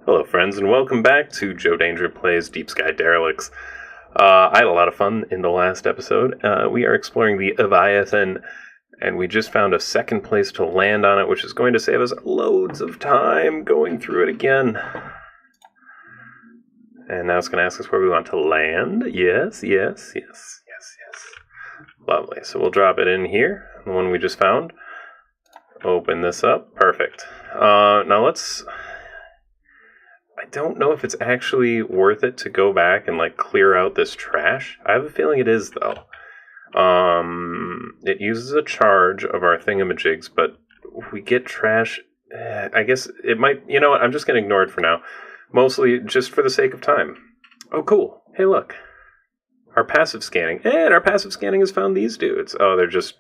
Hello, friends, and welcome back to Joe Danger Plays Deep Sky Derelicts. I had a lot of fun in the last episode. We are exploring the Leviathan, and we just found a second place to land on it, which is going to save us loads of time going through it again. And now it's going to ask us where we want to land. Yes. Lovely. So we'll drop it in here, the one we just found. Open this up. Perfect. Now let's... I don't know if it's actually worth it to go back and clear out this trash. I have a feeling it is, though. It uses a charge of our thingamajigs, but if we get trash, I guess it might... You know what? I'm just going to ignore it for now. Mostly just for the sake of time. Oh, cool. Hey, look. Our passive scanning. And our passive scanning has found these dudes. Oh, they're just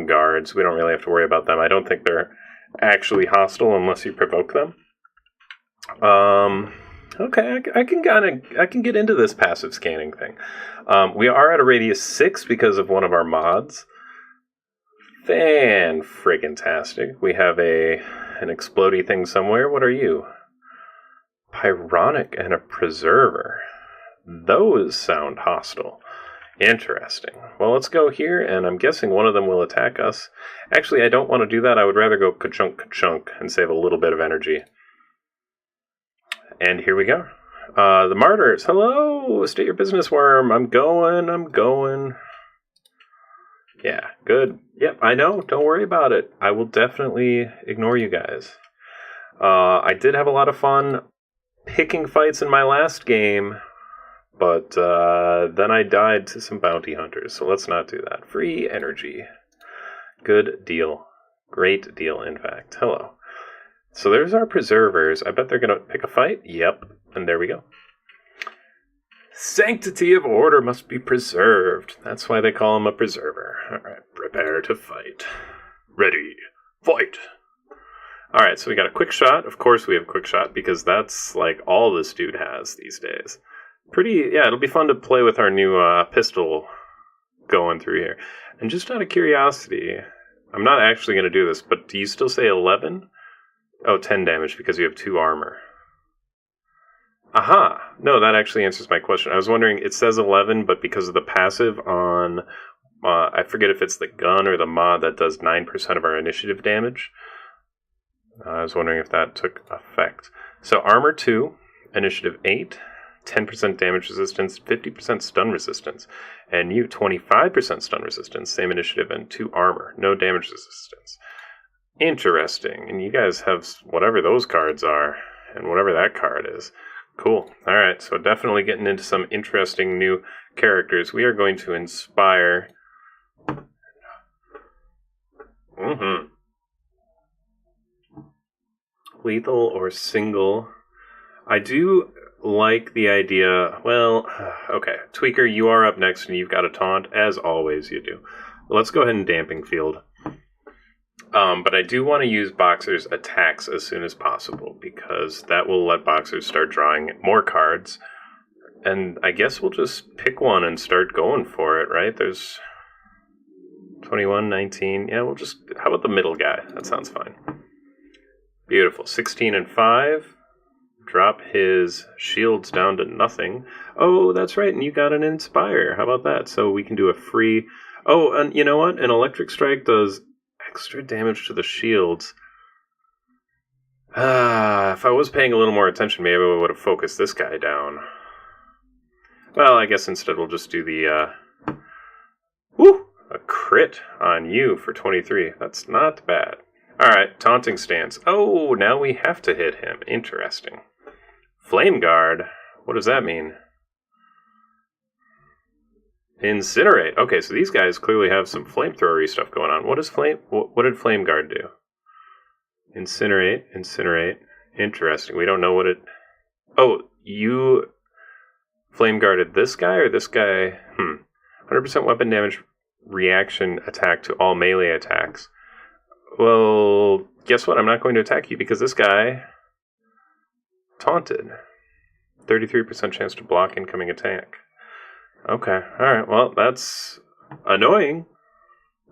guards. We don't really have to worry about them. I don't think they're actually hostile unless you provoke them. Okay, I can get into this passive scanning thing. We are at a radius 6 because of one of our mods. Fan-friggin-tastic. We have an explodey thing somewhere. What are you? Pyronic and a preserver. Those sound hostile. Interesting. Well, let's go here, and I'm guessing one of them will attack us. Actually, I don't want to do that. I would rather go ka-chunk and save a little bit of energy. And here we go. The Martyrs. Hello! State your business, Worm. I'm going. Yeah, good. Yep, I know. Don't worry about it. I will definitely ignore you guys. I did have a lot of fun picking fights in my last game, but then I died to some bounty hunters, so let's not do that. Free energy. Good deal. Great deal, in fact. Hello. So there's our preservers. I bet they're going to pick a fight. Yep. And there we go. Sanctity of order must be preserved. That's why they call him a preserver. All right. Prepare to fight. Ready. Fight. All right. So we got a quick shot. Of course we have quick shot because that's all this dude has these days. It'll be fun to play with our new pistol going through here. And just out of curiosity, I'm not actually going to do this, but do you still say 11? Oh, 10 damage because you have 2 armor. Aha! No, that actually answers my question. I was wondering, it says 11, but because of the passive on... I forget if it's the gun or the mod that does 9% of our initiative damage. I was wondering if that took effect. So armor 2, initiative 8, 10% damage resistance, 50% stun resistance, and you 25% stun resistance, same initiative, and 2 armor, no damage resistance. Interesting. And you guys have whatever those cards are, and whatever that card is. Cool. Alright, so definitely getting into some interesting new characters. We are going to inspire... Lethal or single. I do like the idea... Well, okay. Tweaker, you are up next, and you've got a taunt. As always, you do. Let's go ahead and Damping Field. But I do want to use Boxer's attacks as soon as possible, because that will let Boxers start drawing more cards. And I guess we'll just pick one and start going for it, right? There's 21, 19. Yeah, how about the middle guy? That sounds fine. Beautiful. 16 and 5. Drop his shields down to nothing. Oh, that's right, and you got an Inspire. How about that? So we can do a free... Oh, and you know what? An Electric Strike does... extra damage to the shields. If I was paying a little more attention, maybe I would have focused this guy down. Well, I guess instead we'll just do the, a crit on you for 23. That's not bad. Alright, Taunting Stance. Oh, now we have to hit him. Interesting. Flame Guard. What does that mean? Incinerate. Okay, so these guys clearly have some flamethrowery stuff going on. What did Flame Guard do? Incinerate. Interesting. We don't know what it... Oh, you Flame Guarded this guy or this guy? 100% weapon damage reaction attack to all melee attacks. Well, guess what? I'm not going to attack you because this guy taunted. 33% chance to block incoming attack. Okay, alright, well, that's annoying,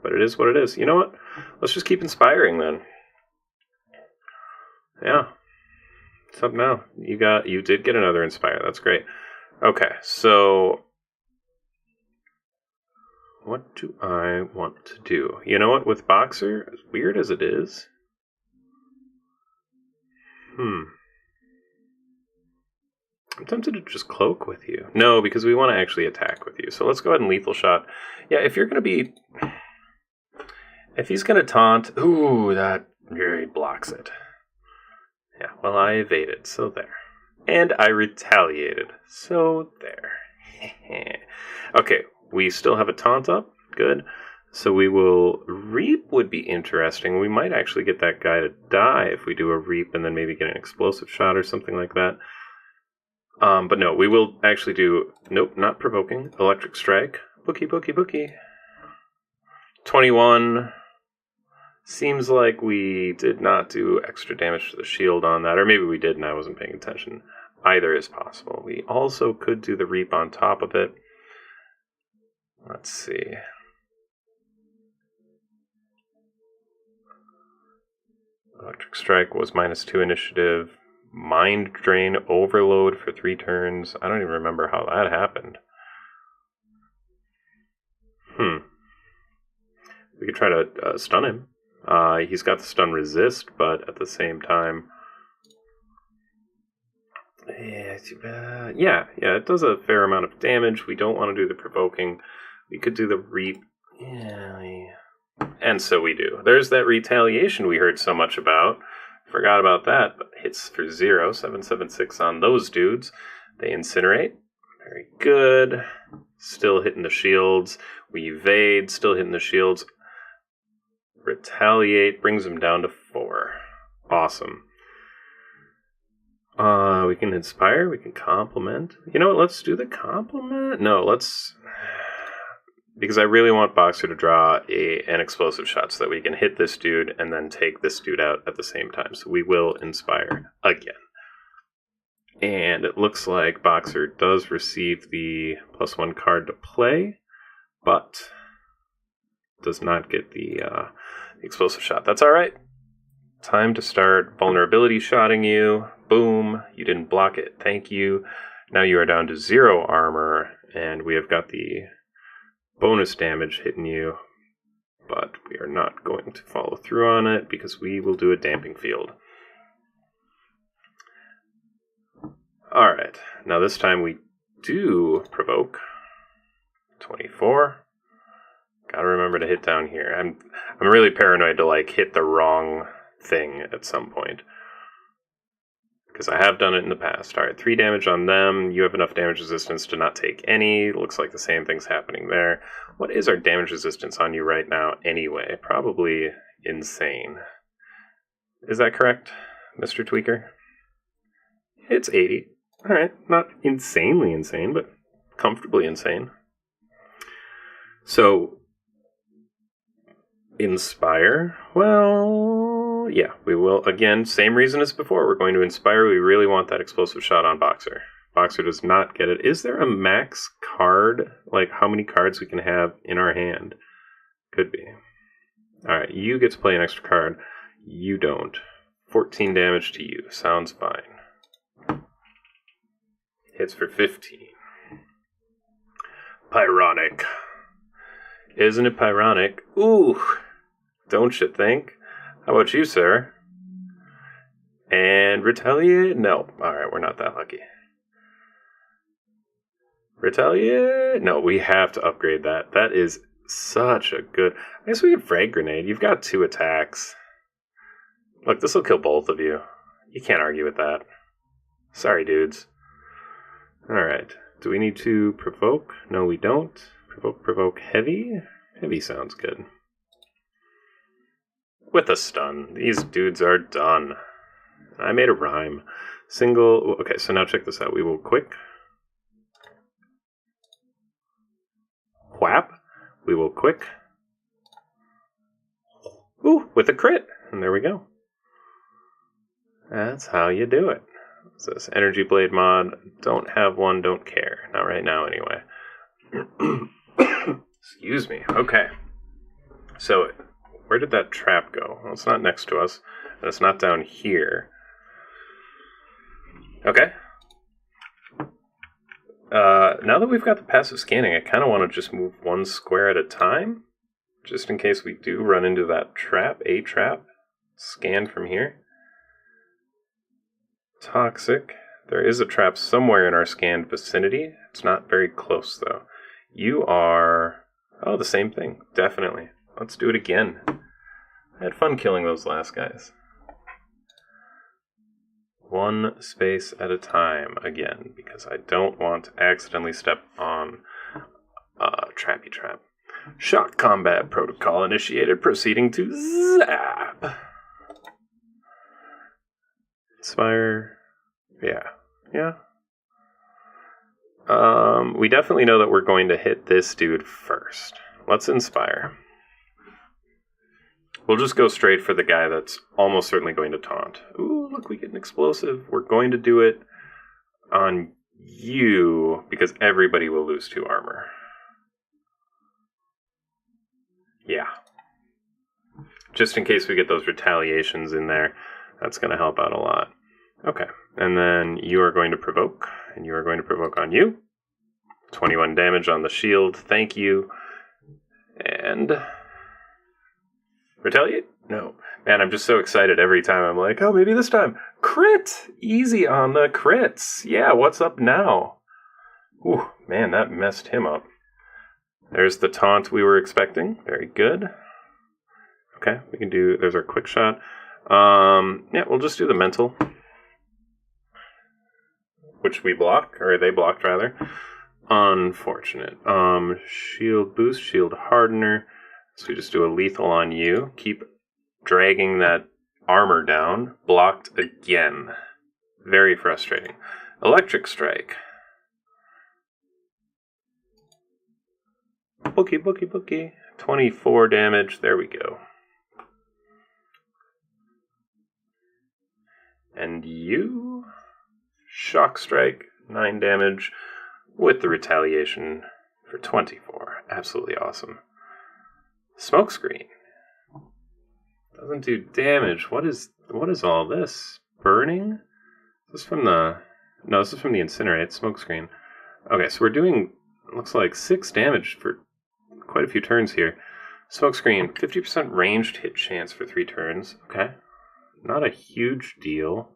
but it is what it is. You know what? Let's just keep inspiring then. Yeah. What's up now? You did get another Inspire. That's great. Okay, so what do I want to do? You know what? With Boxer, as weird as it is, I'm tempted to just cloak with you. No, because we want to actually attack with you. So let's go ahead and lethal shot. Yeah, if you're going to be... If he's going to taunt... Ooh, that really blocks it. Yeah, well, I evaded, so there. And I retaliated, so there. Okay, we still have a taunt up. Good. So we will... Reap would be interesting. We might actually get that guy to die if we do a Reap and then maybe get an explosive shot or something like that. But no, we will actually do... Nope, not provoking. Electric Strike. Bookie. 21. Seems like we did not do extra damage to the shield on that. Or maybe we did and I wasn't paying attention. Either is possible. We also could do the Reap on top of it. Let's see. Electric Strike was -2 initiative. Mind Drain Overload for 3 turns. I don't even remember how that happened. We could try to stun him. He's got the stun resist, but at the same time... Yeah, it does a fair amount of damage. We don't want to do the provoking. We could do the Reap. And so we do. There's that retaliation we heard so much about. Forgot about that, but hits for 0. 776 on those dudes. They incinerate. Very good. Still hitting the shields. We evade. Still hitting the shields. Retaliate. Brings them down to 4. Awesome. We can inspire. We can compliment. You know what? Let's do the compliment. No, let's... Because I really want Boxer to draw an explosive shot so that we can hit this dude and then take this dude out at the same time. So we will inspire again. And it looks like Boxer does receive the +1 card to play, but does not get the explosive shot. That's all right. Time to start vulnerability shotting you. Boom. You didn't block it. Thank you. Now you are down to 0 armor, and we have got the bonus damage hitting you, but we are not going to follow through on it because we will do a damping field. Alright, now this time we do provoke. 24. Gotta remember to hit down here. I'm really paranoid to like hit the wrong thing at some point, because I have done it in the past. Alright, 3 damage on them. You have enough damage resistance to not take any. Looks like the same thing's happening there. What is our damage resistance on you right now anyway? Probably insane. Is that correct, Mr. Tweaker? It's 80. Alright, not insanely insane, but comfortably insane. So, inspire? Well, yeah, we will. Again, same reason as before. We're going to inspire. We really want that explosive shot on Boxer. Boxer does not get it. Is there a max card? Like, how many cards we can have in our hand? Could be. Alright, you get to play an extra card. You don't. 14 damage to you. Sounds fine. Hits for 15. Pyronic. Isn't it Pyronic? Ooh! Don't you think? How about you, sir? And retaliate? No. Alright, we're not that lucky. Retaliate? No, we have to upgrade that. That is such a good... I guess we could Frag Grenade. You've got 2 attacks. Look, this will kill both of you. You can't argue with that. Sorry, dudes. Alright. Do we need to provoke? No, we don't. Provoke heavy? Heavy sounds good. With a stun. These dudes are done. I made a rhyme. Single... Okay, so now check this out. We will quick. Whap. We will quick. Ooh, with a crit. And there we go. That's how you do it. What's this? Energy Blade mod. Don't have one, don't care. Not right now, anyway. Excuse me. Okay. So, where did that trap go? Well, it's not next to us, and it's not down here. Okay. Now that we've got the passive scanning, I kind of want to just move one square at a time, just in case we do run into that trap, a trap. Scan from here. Toxic. There is a trap somewhere in our scanned vicinity. It's not very close, though. You are... Oh, the same thing. Definitely. Let's do it again. I had fun killing those last guys. One space at a time again, because I don't want to accidentally step on trappy trap. Shock combat protocol initiated, proceeding to zap. Inspire. Yeah. We definitely know that we're going to hit this dude first. Let's inspire. We'll just go straight for the guy that's almost certainly going to taunt. Ooh, look, we get an explosive. We're going to do it on you, because everybody will lose 2 armor. Yeah. Just in case we get those retaliations in there, that's going to help out a lot. Okay, and then you are going to provoke, and you are going to provoke on you. 21 damage on the shield, thank you. And... retaliate? No. Man, I'm just so excited every time. I'm like, oh, maybe this time. Crit! Easy on the crits. Yeah, what's up now? Ooh, man, that messed him up. There's the taunt we were expecting. Very good. Okay, we can do... there's our quick shot. Yeah, we'll just do the mental. Which we block, or they blocked, rather. Unfortunate. Shield boost, shield hardener. So we just do a lethal on you. Keep dragging that armor down. Blocked again. Very frustrating. Electric strike. Bookie. 24 damage. There we go. And you... shock strike. 9 damage. With the retaliation for 24. Absolutely awesome. Smokescreen. Doesn't do damage. What is all this? Burning? Is this from the... no, this is from the incinerate. Smokescreen. Okay, so we're doing, looks like 6 damage for quite a few turns here. Smokescreen, 50% ranged hit chance for 3 turns. Okay. Not a huge deal.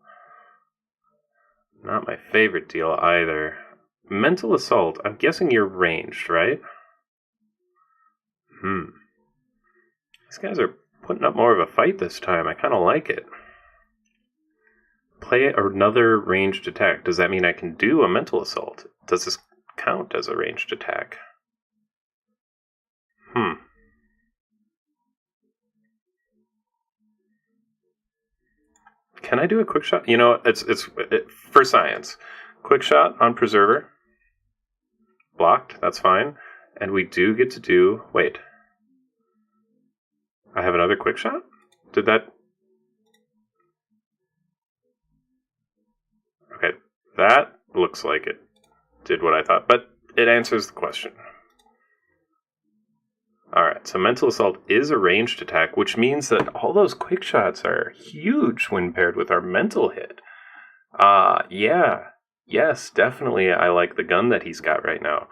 Not my favorite deal either. Mental Assault. I'm guessing you're ranged, right? These guys are putting up more of a fight this time. I kind of like it. Play another ranged attack. Does that mean I can do a Mental Assault? Does this count as a ranged attack? Can I do a quick shot? You know, it's for science. Quick shot on Preserver. Blocked. That's fine. And we do get to do... wait. I have another quick shot? Did that... okay, that looks like it did what I thought, but it answers the question. Alright, so Mental Assault is a ranged attack, which means that all those quick shots are huge when paired with our mental hit. Yeah. Yes, definitely I like the gun that he's got right now.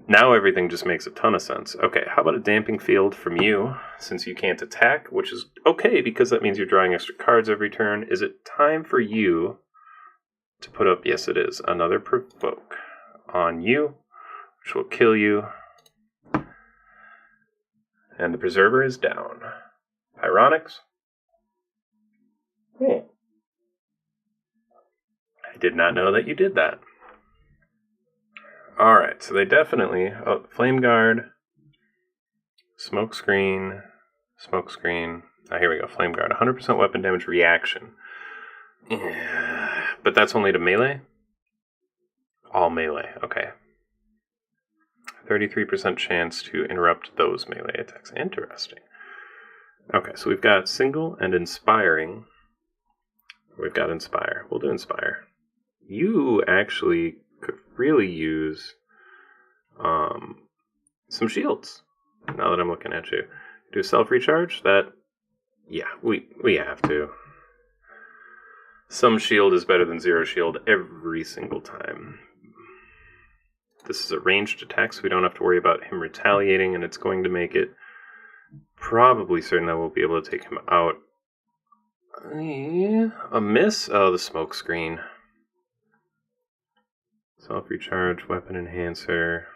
Now everything just makes a ton of sense. Okay, how about a Damping Field from you, since you can't attack, which is okay, because that means you're drawing extra cards every turn. Is it time for you to put up... yes, it is. Another Provoke on you, which will kill you. And the Preserver is down. Pyronics. I did not know that you did that. Alright, so they definitely... oh, Flame Guard. Smokescreen. Oh, here we go. Flame Guard. 100% weapon damage reaction. But that's only to melee? All melee. Okay. 33% chance to interrupt those melee attacks. Interesting. Okay, so we've got single and inspiring. We've got inspire. We'll do inspire. You actually could really use some shields. Now that I'm looking at you. Do self-recharge? That... yeah, we have to. Some shield is better than zero shield every single time. This is a ranged attack, so we don't have to worry about him retaliating, and it's going to make it probably certain that we'll be able to take him out. A miss? Oh, the smoke screen. Self-recharge, weapon enhancer.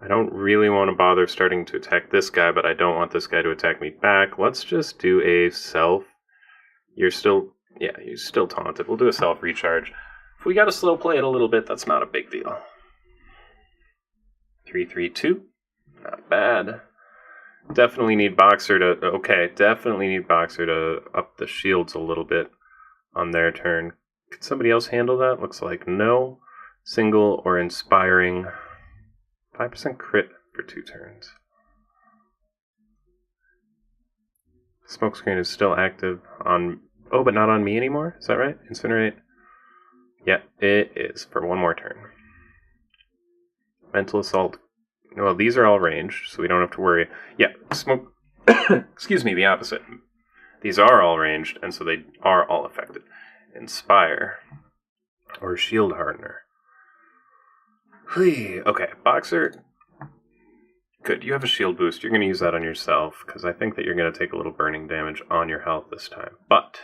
I don't really want to bother starting to attack this guy, but I don't want this guy to attack me back. Let's just do a self. You're still taunted. We'll do a self-recharge. If we got to slow play it a little bit, that's not a big deal. 3-3-2. Not bad. Definitely need Boxer to up the shields a little bit on their turn. Could somebody else handle that? Looks like no. Single or inspiring. 5% crit for 2 turns. Smokescreen is still active on... Oh, but not on me anymore? Is that right? Incinerate? Yeah, it is for 1 more turn. Mental Assault. Well, these are all ranged, so we don't have to worry. Yeah, smoke... Excuse me, the opposite. These are all ranged, and so they are all affected. Inspire. Or Shield Hardener. Okay, Boxer. Good, you have a shield boost. You're going to use that on yourself, because I think that you're going to take a little burning damage on your health this time. But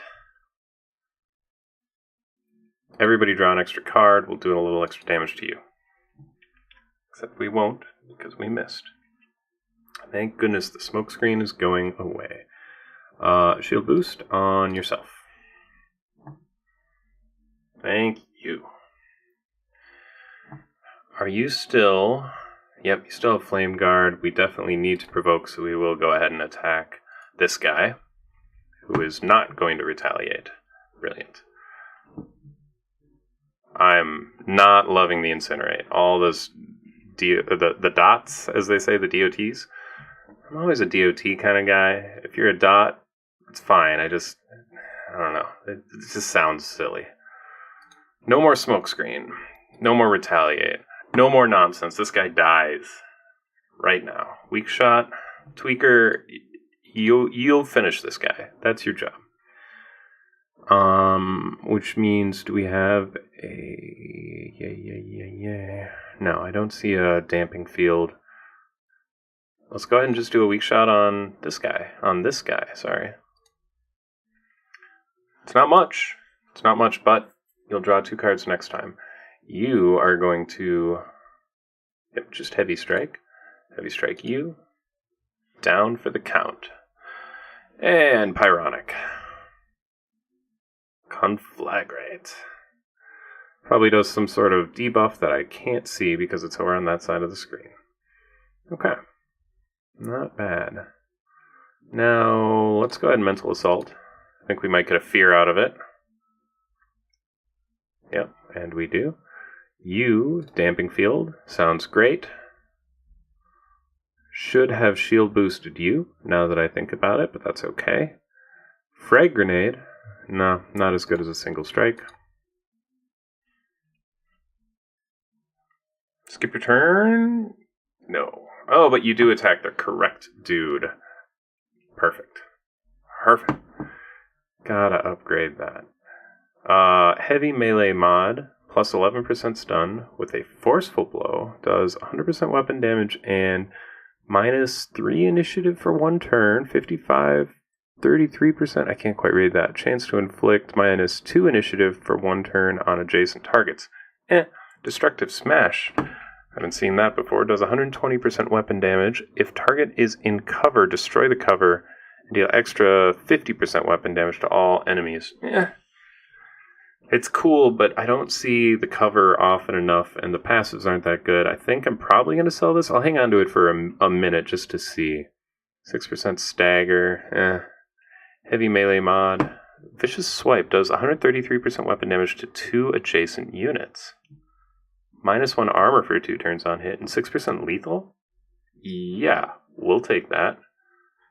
everybody draw an extra card. We'll do a little extra damage to you. Except we won't, because we missed. Thank goodness the smoke screen is going away. Shield boost on yourself. Thank you. Are you still... Yep, you still have Flame Guard. We definitely need to provoke, so we will go ahead and attack this guy, who is not going to retaliate. Brilliant. I'm not loving the Incinerate. All those... the dots, as they say, the DOTs. I'm always a DOT kind of guy. If you're a dot, it's fine. I don't know. It just sounds silly. No more Smokescreen. No more Retaliate. No more nonsense. This guy dies right now. Weak shot. Tweaker, you'll finish this guy. That's your job. Which means, do we have a... Yeah. No, I don't see a damping field. Let's go ahead and just do a weak shot on this guy. Sorry. It's not much. But you'll draw 2 cards next time. You are going to... Yep, just Heavy Strike. Heavy Strike you. Down for the count. And Pyronic. Conflagrate. Probably does some sort of debuff that I can't see because it's over on that side of the screen. Okay. Not bad. Now, let's go ahead and Mental Assault. I think we might get a fear out of it. Yep, and we do. You, Damping Field, sounds great. Should have shield boosted you, now that I think about it, but that's okay. Frag Grenade, no, not as good as a single strike. Skip your turn? No. Oh, but you do attack the correct dude. Perfect. Gotta upgrade that. Heavy Melee mod, plus 11% stun, with a Forceful Blow, does 100% weapon damage and minus 3 initiative for 1 turn, 33%, I can't quite read that. Chance to inflict minus 2 initiative for 1 turn on adjacent targets. Destructive Smash. Haven't seen that before. Does 120% weapon damage. If target is in cover, destroy the cover and deal extra 50% weapon damage to all enemies. It's cool, but I don't see the cover often enough, and the passives aren't that good. I think I'm probably going to sell this. I'll hang on to it for a minute just to see. 6% stagger. Heavy melee mod. Vicious Swipe does 133% weapon damage to 2 adjacent units. Minus 1 armor for 2 turns on hit, and 6% lethal? Yeah, we'll take that.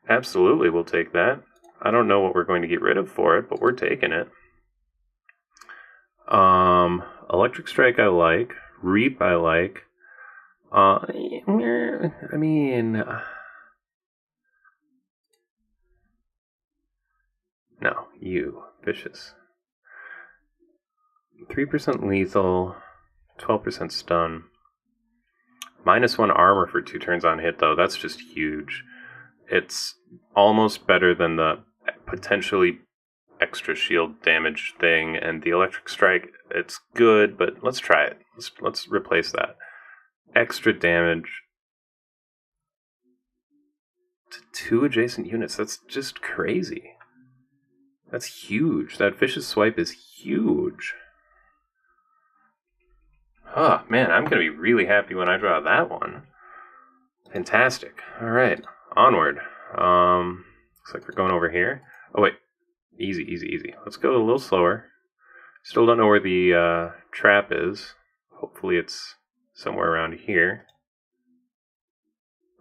Absolutely, we'll take that. I don't know what we're going to get rid of for it, but we're taking it. Electric Strike I like. Reap I like. I mean... No, you. Vicious. 3% lethal, 12% stun. -1 armor for 2 turns on hit, though. That's just huge. It's almost better than the potentially extra shield damage thing, and the electric strike, it's good, but let's try it. Let's replace that. Extra damage to 2 adjacent units. That's just crazy. That's huge. That vicious swipe is huge. Oh, man, I'm going to be really happy when I draw that one. Fantastic. All right, onward. Looks like we're going over here. Oh, wait. Easy, easy, easy. Let's go a little slower. Still don't know where the trap is. Hopefully it's somewhere around here.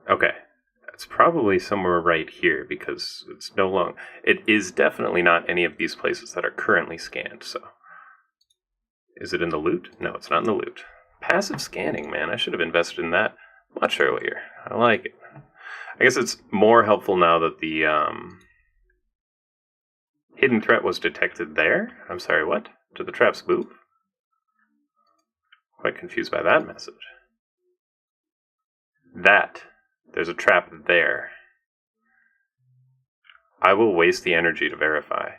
Okay. It's probably somewhere right here because it's no longer... It is definitely not any of these places that are currently scanned, so... Is it in the loot? No, it's not in the loot. Passive scanning, man. I should have invested in that much earlier. I like it. I guess it's more helpful now that the hidden threat was detected there. I'm sorry, what? Did the traps move? Quite confused by that message. There's a trap there. I will waste the energy to verify.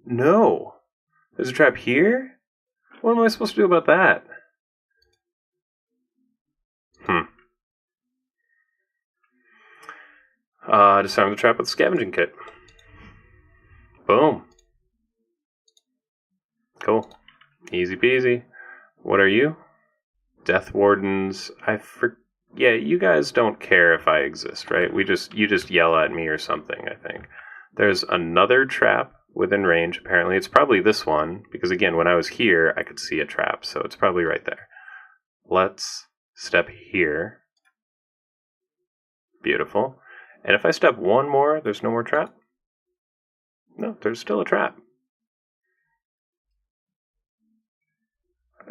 No! There's a trap here? What am I supposed to do about that? Disarm the trap with the scavenging kit. Boom. Cool. Easy peasy. What are you? Death Wardens. Yeah, you guys don't care if I exist, right? You just yell at me or something, I think. There's another trap within range, apparently. It's probably this one, because again, when I was here, I could see a trap, so it's probably right there. Let's step here. Beautiful. And if I step one more, there's no more trap? No, there's still a trap.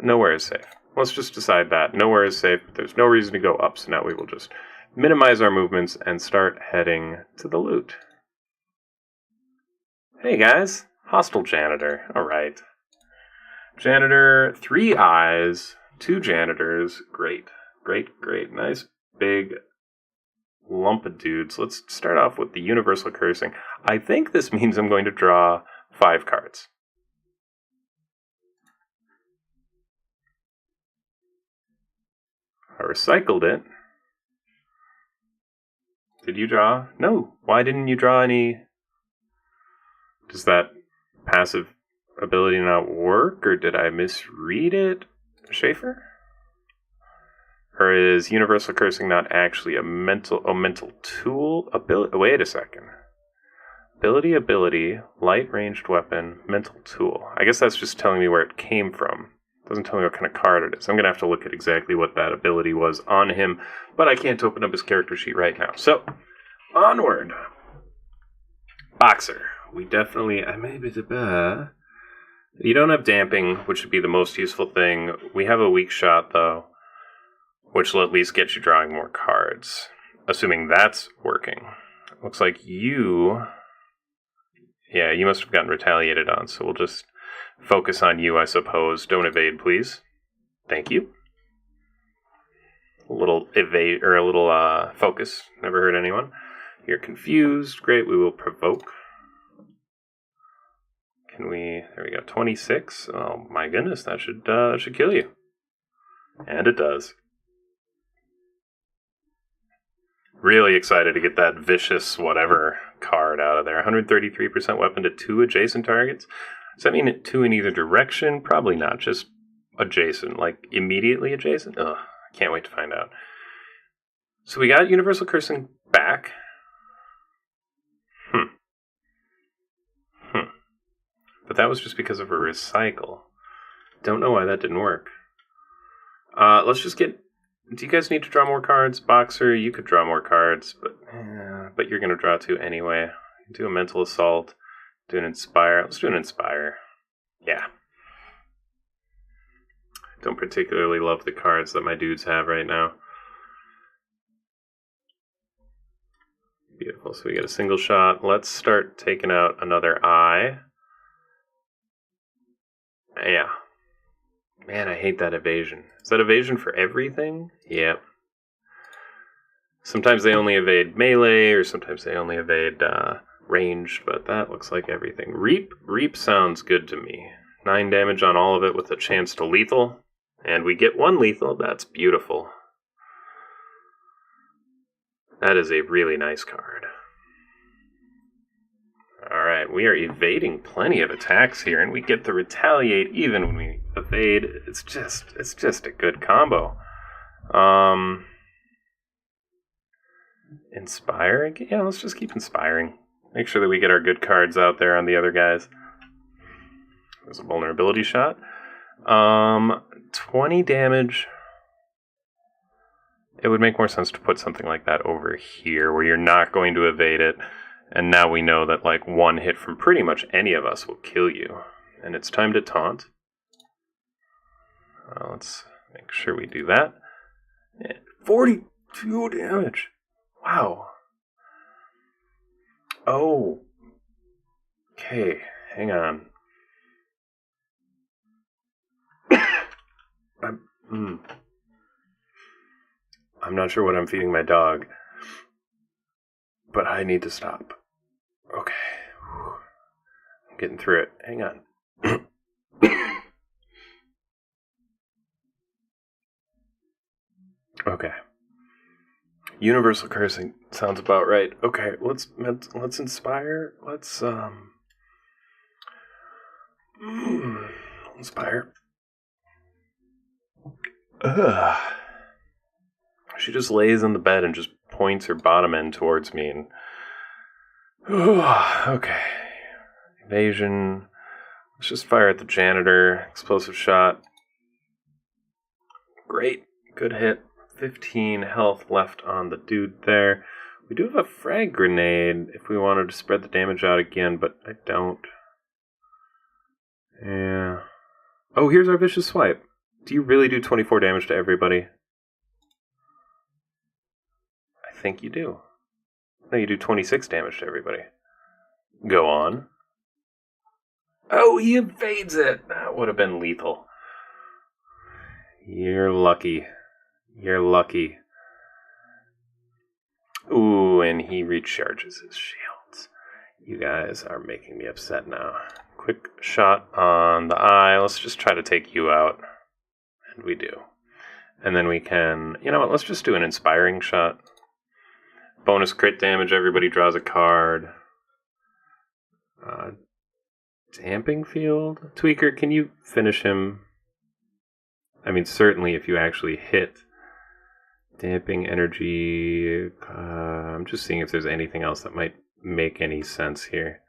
Nowhere is safe. Let's just decide that. Nowhere is safe. There's no reason to go up, so now we will just minimize our movements and start heading to the loot. Hey guys, hostile janitor. Alright. Janitor, 3 eyes, 2 janitors. Great, great, great. Nice big lump of dudes. Let's start off with the universal cursing. I think this means I'm going to draw 5 cards. I recycled it. Did you draw? No. Why didn't you draw any? Does that passive ability not work, or did I misread it, Schaefer? Or is universal cursing not actually a mental tool? Wait a second. Ability, light ranged weapon, mental tool. I guess that's just telling me where it came from. It doesn't tell me what kind of card it is. I'm going to have to look at exactly what that ability was on him, but I can't open up his character sheet right now. So, onward. Boxer. We definitely... You don't have damping, which would be the most useful thing. We have a weak shot, though, which will at least get you drawing more cards. Assuming that's working. Looks like you... Yeah, you must have gotten retaliated on, so we'll just focus on you, I suppose. Don't evade, please. Thank you. A little evade, or a little focus. Never hurt anyone. You're confused. Great, we will provoke. Can we... There we go, 26. Oh my goodness, that should kill you. And it does. Really excited to get that vicious whatever card out of there. 133% weapon to 2 adjacent targets. Does that mean 2 in either direction? Probably not. Just adjacent. Like, immediately adjacent? Ugh, I can't wait to find out. So we got Universal Cursing back. But that was just because of a recycle. Don't know why that didn't work. Let's just get... Do you guys need to draw more cards? Boxer, you could draw more cards, but you're going to draw 2 anyway. Do a Mental Assault. Do an Inspire. Let's do an Inspire. Yeah. Don't particularly love the cards that my dudes have right now. Beautiful. So we get a single shot. Let's start taking out another eye. Yeah. Man, I hate that evasion. Is that evasion for everything? Yep. Sometimes they only evade melee, or sometimes they only evade ranged, but that looks like everything. Reap sounds good to me. 9 damage on all of it with a chance to lethal. And we get 1 lethal. That's beautiful. That is a really nice card. Alright, we are evading plenty of attacks here, and we get to retaliate even when we evade. It's just a good combo. Inspire? Yeah, let's just keep inspiring. Make sure that we get our good cards out there on the other guys. There's a vulnerability shot. 20 damage. It would make more sense to put something like that over here where you're not going to evade it. And now we know that like 1 hit from pretty much any of us will kill you. And it's time to taunt. Let's make sure we do that. 42 damage. Wow. Oh. Okay, hang on. I'm not sure what I'm feeding my dog, but I need to stop. Okay. I'm getting through it. Hang on. Okay. Universal cursing sounds about right. Okay, let's inspire. Let's inspire. She just lays in the bed and just points her bottom end towards me and okay. Evasion. Let's just fire at the janitor. Explosive shot. Great. Good hit. 15 health left on the dude there. We do have a frag grenade if we wanted to spread the damage out again, but I don't. Yeah. Oh, here's our vicious swipe. Do you really do 24 damage to everybody? I think you do. No, you do 26 damage to everybody. Go on. Oh, he evades it! That would have been lethal. You're lucky. You're lucky. Ooh, and he recharges his shields. You guys are making me upset now. Quick shot on the eye. Let's just try to take you out. And we do. And then we can... You know what? Let's just do an inspiring shot. Bonus crit damage. Everybody draws a card. Damping field? Tweaker, can you finish him? I mean, certainly if you actually hit... Damping energy. I'm just seeing if there's anything else that might make any sense here.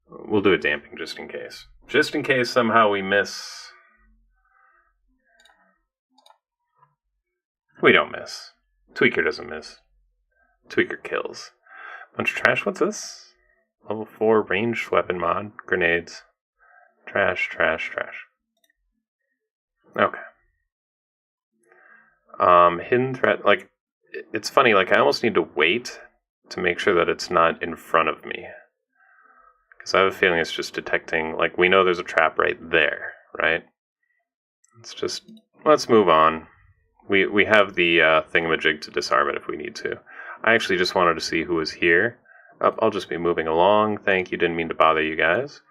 We'll do a damping just in case. Just in case somehow we miss. We don't miss. Tweaker doesn't miss. Tweaker kills. Bunch of trash. What's this? Level 4 ranged weapon mod. Grenades. Trash, trash, trash. Okay. Hidden threat, like, it's funny, like, I almost need to wait to make sure that it's not in front of me. Because I have a feeling it's just detecting, like, we know there's a trap right there, right? Let's move on. We have the thingamajig to disarm it if we need to. I actually just wanted to see who was here. I'll just be moving along. Thank you, didn't mean to bother you guys.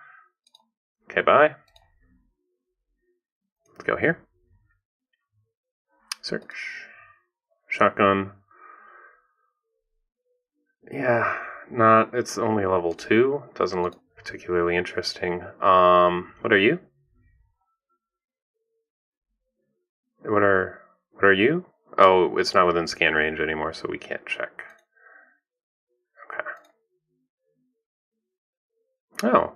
Okay, bye. Let's go here. Search. Shotgun. Yeah, it's only level 2. Doesn't look particularly interesting. What are you? What are you? Oh, it's not within scan range anymore, so we can't check. Okay. Oh.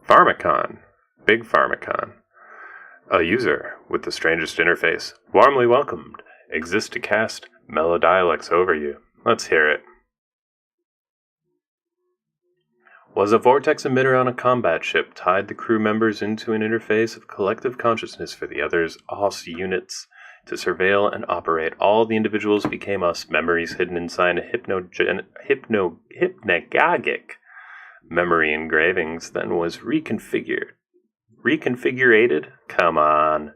Pharmacon. Big Pharmacon. A user with the strangest interface, warmly welcomed, exists to cast Derelicts over you. Let's hear it. Was a vortex emitter on a combat ship tied the crew members into an interface of collective consciousness for the others' OS units. to surveil and operate. All the individuals became us, memories hidden inside hypnagogic memory engravings, then was reconfigurated. Come on.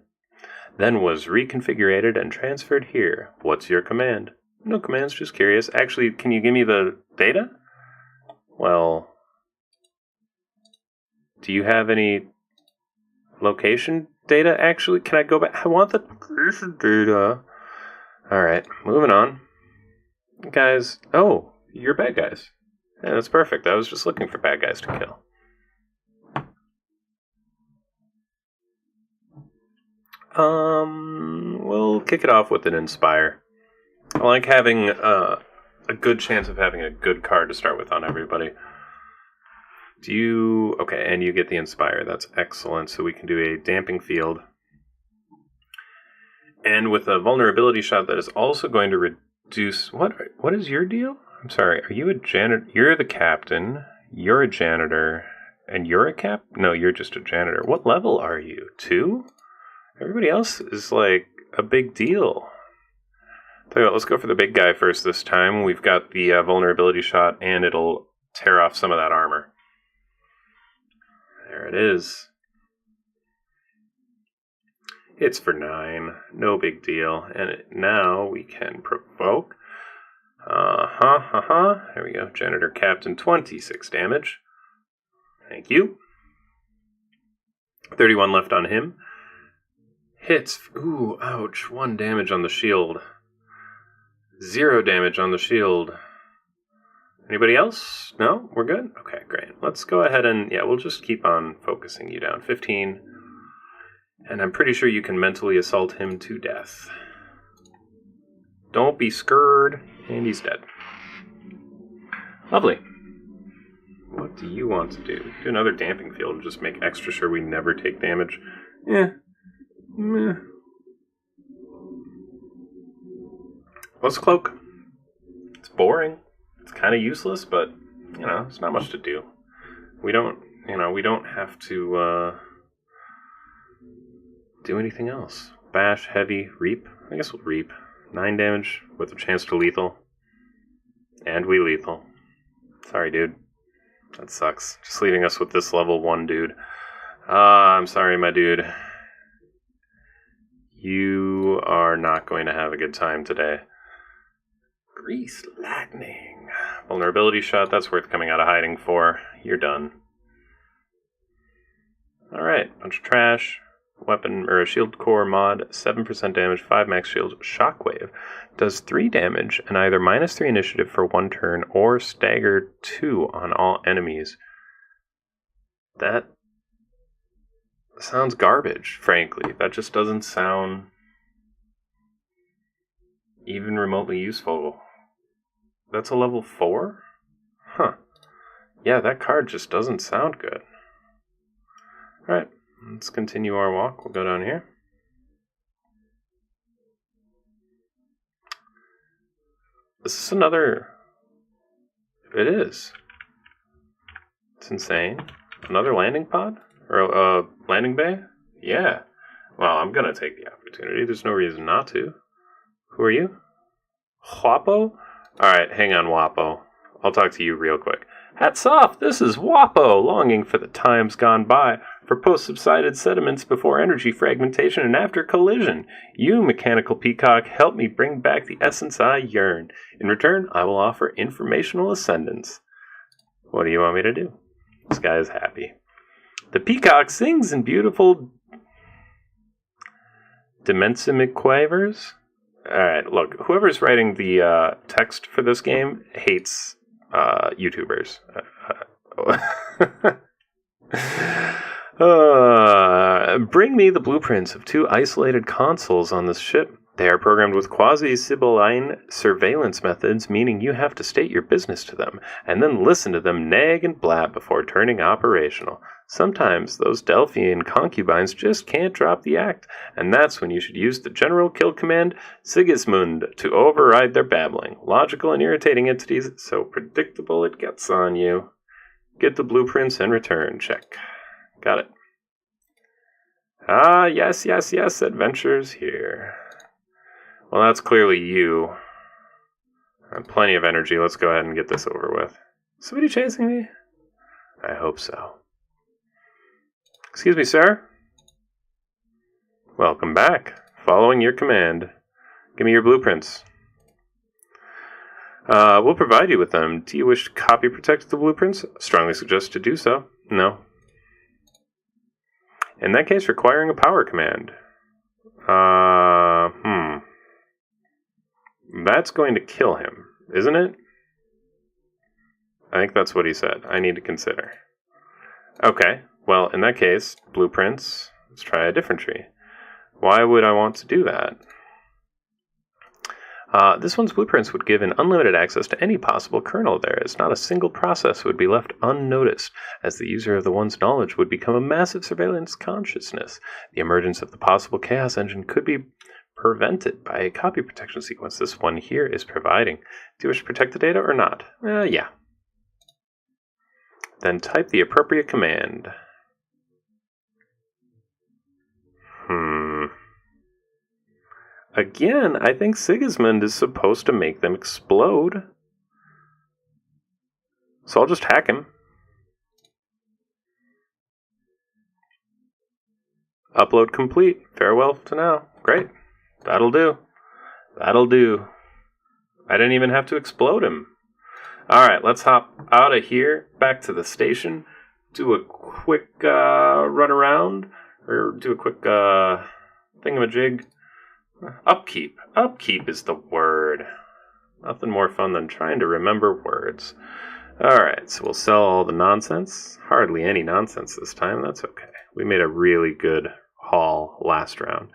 Then was reconfigurated and transferred here. What's your command? No commands, just curious. Actually, can you give me the data? Well, do you have any location data, actually? Can I go back? I want the location data. Alright, moving on. Guys, oh, you're bad guys. Yeah, that's perfect. I was just looking for bad guys to kill. We'll kick it off with an Inspire. I like having a good chance of having a good card to start with on everybody. Okay, and you get the Inspire. That's excellent. So we can do a Damping Field. And with a vulnerability shot that is also going to reduce... What is your deal? I'm sorry, are you a janitor? You're the captain, you're a janitor, and you're a cap? No, you're just a janitor. What level are you? 2? Everybody else is like a big deal. Tell you what, let's go for the big guy first this time. We've got the vulnerability shot, and it'll tear off some of that armor. There it is. It's for 9. No big deal. And now we can provoke. There we go. Janitor Captain, 26 damage. Thank you. 31 left on him. Hits. Ooh, ouch. 1 damage on the shield. 0 damage on the shield. Anybody else? No? We're good? Okay, great. Let's go ahead and, we'll just keep on focusing you down. 15. And I'm pretty sure you can mentally assault him to death. Don't be scared. And he's dead. Lovely. What do you want to do? Do another Damping Field and just make extra sure we never take damage. Meh. Let's Cloak. It's boring. It's kind of useless, but, it's not much to do. We don't have to, do anything else. Bash, Heavy, Reap. I guess we'll Reap. 9 damage with a chance to lethal. And we lethal. Sorry, dude. That sucks. Just leaving us with this level 1 dude. I'm sorry, my dude. You are not going to have a good time today. Grease Lightning. Vulnerability shot, that's worth coming out of hiding for. You're done. Alright, bunch of trash. Weapon or a shield core mod, 7% damage, 5 max shield, shockwave. Does 3 damage and either -3 initiative for 1 turn or stagger 2 on all enemies. That sounds garbage, frankly. That just doesn't sound even remotely useful. That's a level 4? Huh. Yeah, that card just doesn't sound good. Alright. Let's continue our walk. We'll go down here. Is this another... It is. It's insane. Another landing pod? Or landing bay? Yeah. Well, I'm gonna take the opportunity. There's no reason not to. Who are you? Wapo? Alright, hang on, Wapo. I'll talk to you real quick. Hats off, this is Wapo, longing for the times gone by, for post-subsided sediments before energy fragmentation and after collision. You, mechanical peacock, help me bring back the essence I yearn. In return, I will offer informational ascendance. What do you want me to do? This guy is happy. The peacock sings in beautiful dimensic quavers. Alright, look, whoever's writing the text for this game hates YouTubers. Bring me the blueprints of 2 isolated consoles on this ship. They are programmed with quasi-Sibylline surveillance methods, meaning you have to state your business to them, and then listen to them nag and blab before turning operational. Sometimes those Delphian concubines just can't drop the act, and that's when you should use the General Kill Command Sigismund to override their babbling. Logical and irritating entities, so predictable it gets on you. Get the blueprints and return. Check. Got it. Ah, yes, adventures here. Well, that's clearly you. I have plenty of energy. Let's go ahead and get this over with. Somebody chasing me? I hope so. Excuse me, sir? Welcome back. Following your command. Give me your blueprints. We'll provide you with them. Do you wish to copy protect the blueprints? Strongly suggest to do so. No. In that case, requiring a power command. That's going to kill him, isn't it? I think that's what he said. I need to consider. Okay, well, in that case, blueprints. Let's try a different tree. Why would I want to do that? This one's blueprints would give an unlimited access to any possible kernel there, as not a single process would be left unnoticed, as the user of the one's knowledge would become a massive surveillance consciousness. The emergence of the possible chaos engine could be prevented by a copy protection sequence this one here is providing. Do you wish to protect the data or not? Yeah. Then type the appropriate command. Again, I think Sigismund is supposed to make them explode. So I'll just hack him. Upload complete. Farewell to now. Great. That'll do. That'll do. I didn't even have to explode him. Alright, let's hop out of here, back to the station, do a quick run around, or do a quick thingamajig. Upkeep. Upkeep is the word. Nothing more fun than trying to remember words. Alright, so we'll sell all the nonsense. Hardly any nonsense this time, that's okay. We made a really good haul last round.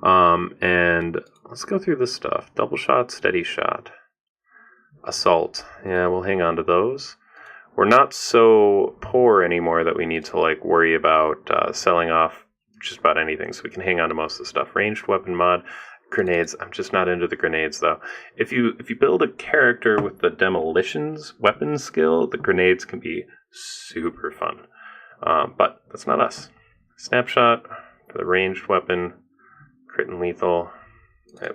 And let's go through this stuff. Double shot, steady shot. Assault. Yeah, we'll hang on to those. We're not so poor anymore that we need to worry about selling off just about anything, so we can hang on to most of the stuff. Ranged weapon mod. Grenades. I'm just not into the grenades, though. If you build a character with the demolitions weapon skill, the grenades can be super fun. But that's not us. Snapshot for the ranged weapon. Crit and lethal.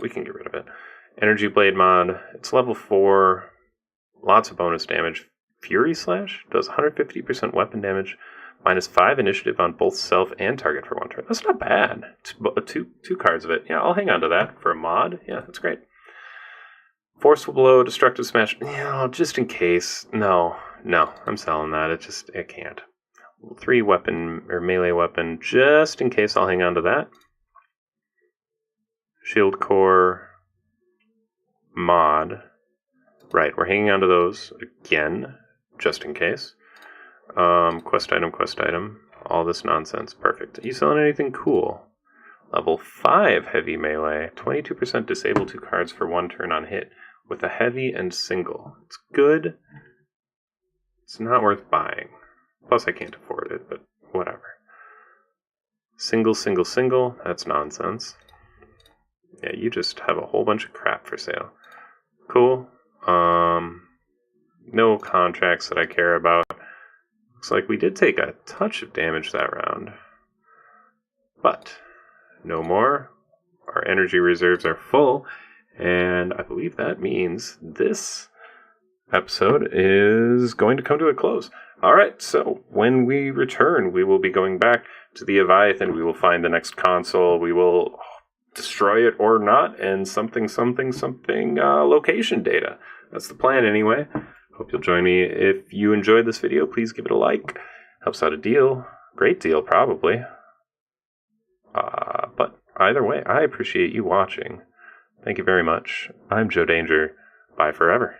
We can get rid of it. Energy blade mod. It's level 4. Lots of bonus damage. Fury slash does 150% weapon damage. Minus 5 initiative on both self and target for one turn. That's not bad. Two cards of it. Yeah, I'll hang on to that for a mod. Yeah, that's great. Forceful blow, destructive smash. Yeah, just in case. No, I'm selling that. It can't. 3 weapon or melee weapon, just in case. I'll hang on to that. Shield core mod. Right, we're hanging on to those again, just in case. Quest item, all this nonsense. Perfect. Are you selling anything cool? Level 5 heavy melee. 22% disable 2 cards for 1 turn on hit with a heavy and single. It's good. It's not worth buying. Plus I can't afford it, but whatever. Single. That's nonsense. Yeah, you just have a whole bunch of crap for sale. Cool. No contracts that I care about. Looks like we did take a touch of damage that round. But no more. Our energy reserves are full. And I believe that means this episode is going to come to a close. Alright, so when we return, we will be going back to the Leviathan. We will find the next console. We will destroy it or not. And something location data. That's the plan anyway. Hope you'll join me. If you enjoyed this video, please give it a like. Helps out a deal. Great deal, probably. But either way, I appreciate you watching. Thank you very much. I'm Joe Danger. Bye forever.